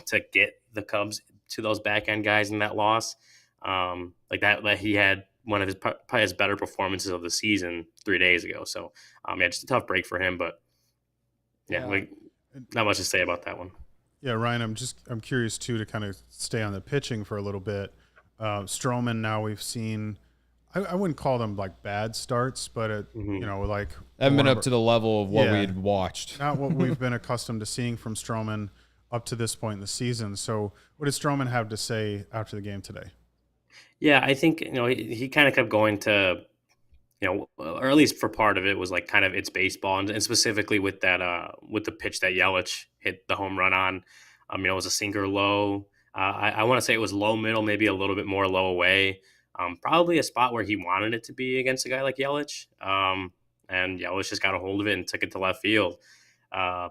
to get the Cubs to those back end guys in that loss. Like that he had one of his probably his better performances of the season 3 days ago. So just a tough break for him, but not much to say about that one. Yeah, Ryan, I'm curious too to kind of stay on the pitching for a little bit. Stroman, now we've seen. I wouldn't call them like bad starts, but like haven't been up to the level of what we had watched. Not what we've been accustomed to seeing from Stroman up to this point in the season. So, what did Stroman have to say after the game today? Yeah, I think he kind of kept going to or at least for part of it was like kind of it's baseball, and specifically with that with the pitch that Yelich hit the home run on. It was a sinker low. I want to say it was low middle, maybe a little bit more low away. Probably a spot where he wanted it to be against a guy like Yelich. And Yelich just got a hold of it and took it to left field. Uh,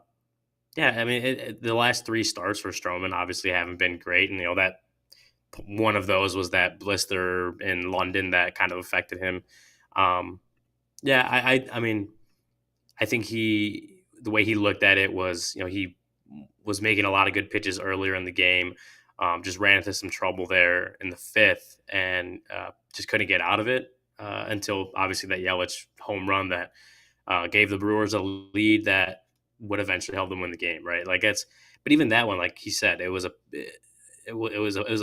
yeah, I mean, the last three starts for Stroman obviously haven't been great, and that one of those was that blister in London that kind of affected him. Yeah, I mean, I think the way he looked at it was, he was making a lot of good pitches earlier in the game. Just ran into some trouble there in the fifth and just couldn't get out of it until obviously that Yelich home run that gave the Brewers a lead that would eventually help them win the game, right? But even that one, like he said, it was a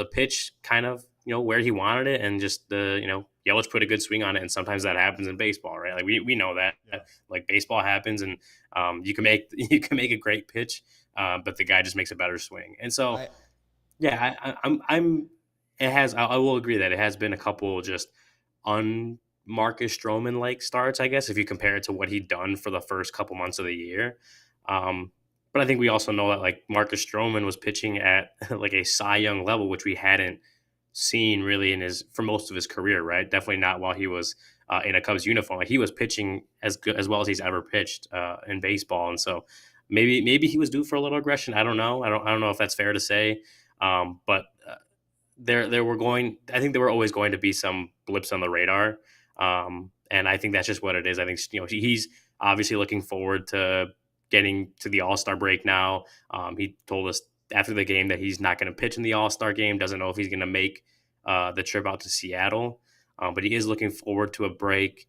pitch kind of where he wanted it, and just Yelich put a good swing on it, and sometimes that happens in baseball, right? Like we know that like baseball happens, and you can make a great pitch, but the guy just makes a better swing, and so I'm it has I will agree that it has been a couple just Marcus Stroman like starts, I guess, if you compare it to what he'd done for the first couple months of the year. But I think we also know that like Marcus Stroman was pitching at like a Cy Young level, which we hadn't seen really for most of his career, right? Definitely not while he was in a Cubs uniform. Like he was pitching as well as he's ever pitched in baseball, and so maybe he was due for a little aggression. I don't know. I don't know if that's fair to say, but there were I think there were always going to be some blips on the radar, and I think that's just what it is. I think he's obviously looking forward to getting to the All-Star break now. He told us after the game that he's not going to pitch in the All-Star game, doesn't know if he's going to make the trip out to Seattle, but he is looking forward to a break.